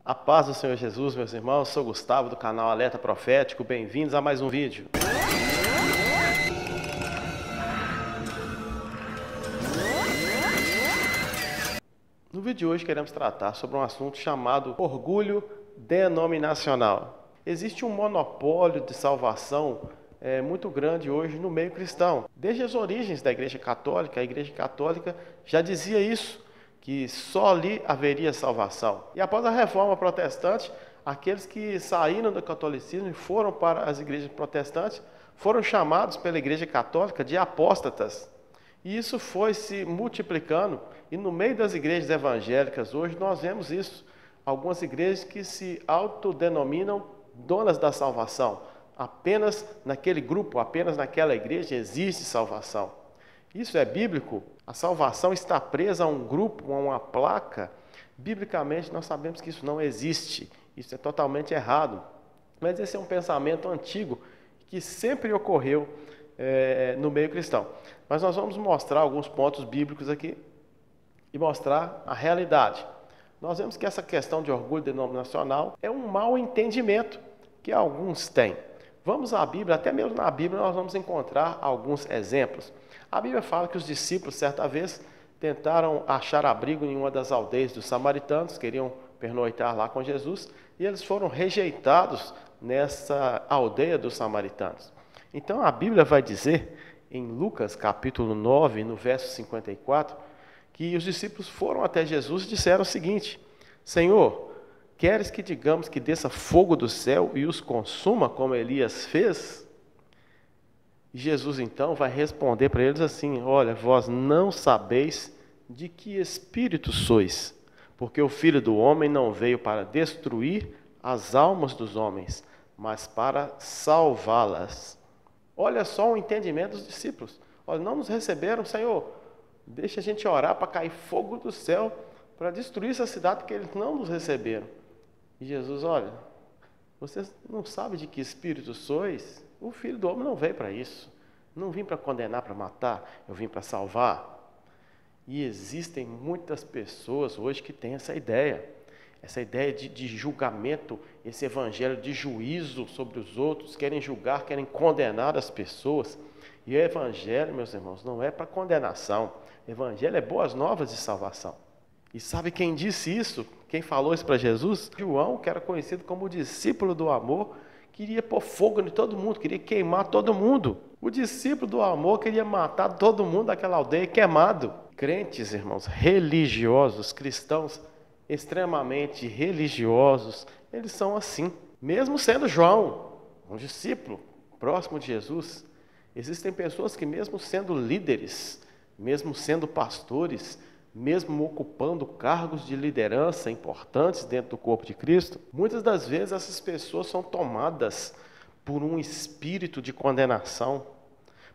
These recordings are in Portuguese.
A paz do Senhor Jesus, meus irmãos, sou Gustavo do canal Alerta Profético, bem-vindos a mais um vídeo. No vídeo de hoje queremos tratar sobre um assunto chamado orgulho denominacional. Existe um monopólio de salvação muito grande hoje no meio cristão. Desde as origens da Igreja Católica, a Igreja Católica já dizia isso, que só ali haveria salvação. E após a Reforma Protestante, aqueles que saíram do catolicismo e foram para as igrejas protestantes foram chamados pela Igreja Católica de apóstatas. E isso foi se multiplicando, e no meio das igrejas evangélicas hoje nós vemos isso. Algumas igrejas que se autodenominam donas da salvação. Apenas naquele grupo, apenas naquela igreja existe salvação. Isso é bíblico? A salvação está presa a um grupo, a uma placa? Biblicamente nós sabemos que isso não existe. Isso é totalmente errado. Mas esse é um pensamento antigo que sempre ocorreu no meio cristão. Mas nós vamos mostrar alguns pontos bíblicos aqui e mostrar a realidade. Nós vemos que essa questão de orgulho denominacional é um mau entendimento que alguns têm. Vamos à Bíblia, até mesmo na Bíblia nós vamos encontrar alguns exemplos. A Bíblia fala que os discípulos, certa vez, tentaram achar abrigo em uma das aldeias dos samaritanos, queriam pernoitar lá com Jesus, e eles foram rejeitados nessa aldeia dos samaritanos. Então a Bíblia vai dizer, em Lucas capítulo 9, no verso 54, que os discípulos foram até Jesus e disseram o seguinte: Senhor, queres que digamos que desça fogo do céu e os consuma como Elias fez? E Jesus então vai responder para eles assim: olha, vós não sabeis de que espírito sois, porque o Filho do Homem não veio para destruir as almas dos homens, mas para salvá-las. Olha só o entendimento dos discípulos. Olha, não nos receberam, Senhor, deixa a gente orar para cair fogo do céu, para destruir essa cidade, porque eles não nos receberam. E Jesus, olha, vocês não sabem de que espírito sois? O Filho do Homem não veio para isso. Não vim para condenar, para matar, eu vim para salvar. E existem muitas pessoas hoje que têm essa ideia de julgamento, esse evangelho de juízo sobre os outros, querem julgar, querem condenar as pessoas. E o evangelho, meus irmãos, não é para condenação. O evangelho é boas novas de salvação. E sabe quem disse isso? Quem falou isso para Jesus? João, que era conhecido como o discípulo do amor, queria pôr fogo em todo mundo, queria queimar todo mundo. O discípulo do amor queria matar todo mundo daquela aldeia queimado. Crentes, irmãos, religiosos, cristãos extremamente religiosos, eles são assim. Mesmo sendo João, um discípulo próximo de Jesus, existem pessoas que mesmo sendo líderes, mesmo sendo pastores, mesmo ocupando cargos de liderança importantes dentro do corpo de Cristo, muitas das vezes essas pessoas são tomadas por um espírito de condenação,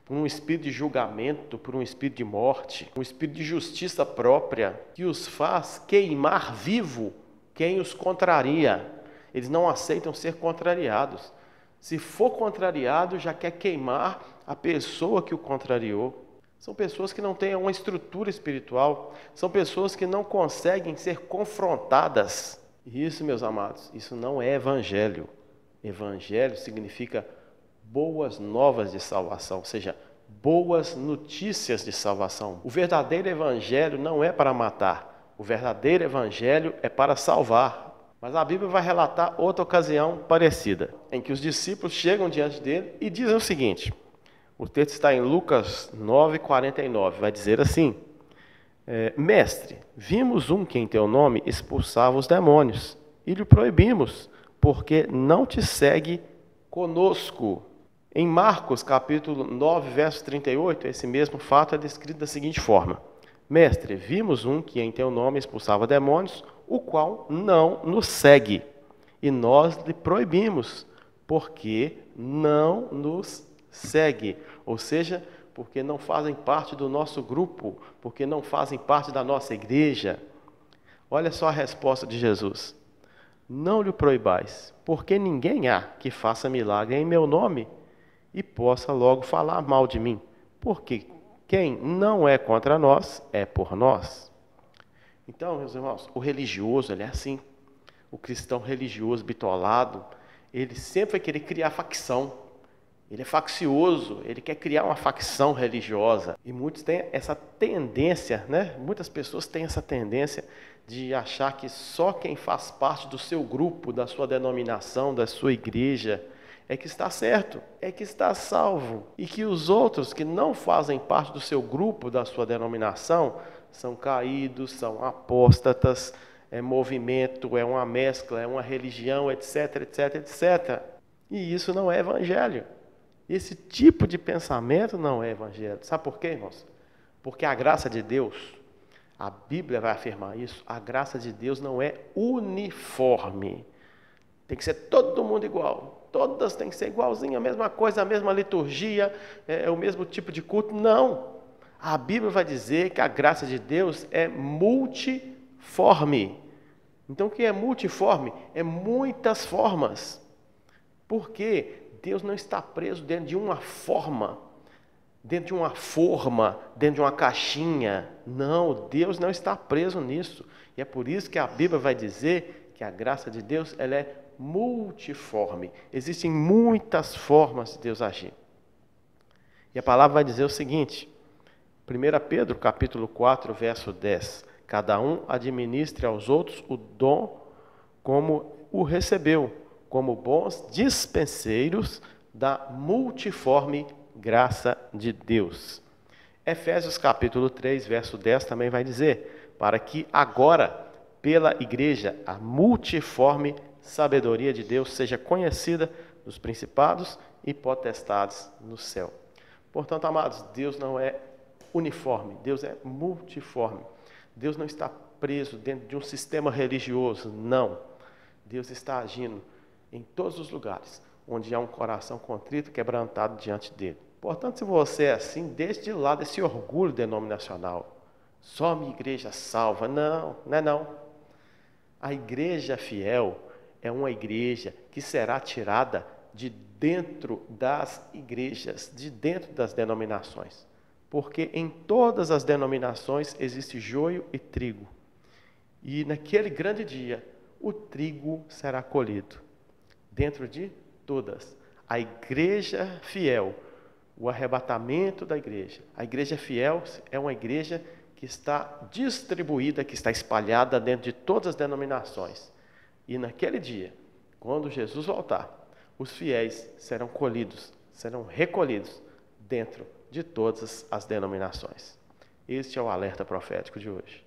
por um espírito de julgamento, por um espírito de morte, um espírito de justiça própria, que os faz queimar vivo quem os contraria. Eles não aceitam ser contrariados. Se for contrariado, já quer queimar a pessoa que o contrariou. São pessoas que não têm uma estrutura espiritual, são pessoas que não conseguem ser confrontadas. E isso, meus amados, isso não é evangelho. Evangelho significa boas novas de salvação, ou seja, boas notícias de salvação. O verdadeiro evangelho não é para matar, o verdadeiro evangelho é para salvar. Mas a Bíblia vai relatar outra ocasião parecida, em que os discípulos chegam diante dele e dizem o seguinte. O texto está em Lucas 9:49, vai dizer assim: Mestre, vimos um que em teu nome expulsava os demônios, e lhe proibimos, porque não te segue conosco. Em Marcos capítulo 9, verso 38, esse mesmo fato é descrito da seguinte forma: Mestre, vimos um que em teu nome expulsava demônios, o qual não nos segue, e nós lhe proibimos, porque não nos segue, ou seja, porque não fazem parte do nosso grupo, porque não fazem parte da nossa igreja. Olha só a resposta de Jesus: não lhe proibais, porque ninguém há que faça milagre em meu nome e possa logo falar mal de mim, porque quem não é contra nós é por nós. Então, meus irmãos, o religioso ele é assim. o cristão religioso bitolado, ele sempre vai querer criar facção. Ele é faccioso, ele quer criar uma facção religiosa. E muitos têm essa tendência, né? Muitas pessoas têm essa tendência de achar que só quem faz parte do seu grupo, da sua denominação, da sua igreja, é que está certo, é que está salvo. E que os outros que não fazem parte do seu grupo, da sua denominação, são caídos, são apóstatas, é movimento, é uma mescla, é uma religião, etc, etc, etc. E isso não é evangelho. Esse tipo de pensamento não é evangelho. Sabe por quê, irmãos? Porque a graça de Deus, a Bíblia vai afirmar isso, a graça de Deus não é uniforme. Tem que ser todo mundo igual. Todas têm que ser igualzinho, a mesma coisa, a mesma liturgia, o mesmo tipo de culto. Não. A Bíblia vai dizer que a graça de Deus é multiforme. Então, o que é multiforme? É muitas formas. Por quê? Deus não está preso dentro de uma forma, dentro de uma forma, dentro de uma caixinha. Não, Deus não está preso nisso. E é por isso que a Bíblia vai dizer que a graça de Deus ela é multiforme. Existem muitas formas de Deus agir. E a palavra vai dizer o seguinte, 1 Pedro capítulo 4, verso 10. Cada um administre aos outros o dom como o recebeu, como bons dispenseiros da multiforme graça de Deus. Efésios capítulo 3, verso 10 também vai dizer, para que agora, pela igreja, a multiforme sabedoria de Deus seja conhecida dos principados e potestades no céu. Portanto, amados, Deus não é uniforme, Deus é multiforme. Deus não está preso dentro de um sistema religioso, não. Deus está agindo em todos os lugares onde há um coração contrito, quebrantado diante dele. Portanto, se você é assim, deixe de lado esse orgulho denominacional. Só a minha igreja salva. Não, não é não. A igreja fiel é uma igreja que será tirada de dentro das igrejas, de dentro das denominações. Porque em todas as denominações existe joio e trigo. E naquele grande dia, o trigo será colhido. Dentro de todas. A igreja fiel, o arrebatamento da igreja. A igreja fiel é uma igreja que está distribuída, que está espalhada dentro de todas as denominações. E naquele dia, quando Jesus voltar, os fiéis serão colhidos, serão recolhidos dentro de todas as denominações. Este é o alerta profético de hoje.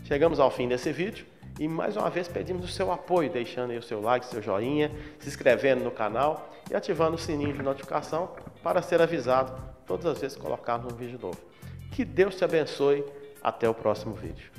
Chegamos ao fim desse vídeo e mais uma vez pedimos o seu apoio, deixando aí o seu like, seu joinha, se inscrevendo no canal e ativando o sininho de notificação para ser avisado todas as vezes que colocarmos um vídeo novo. Que Deus te abençoe. Até o próximo vídeo.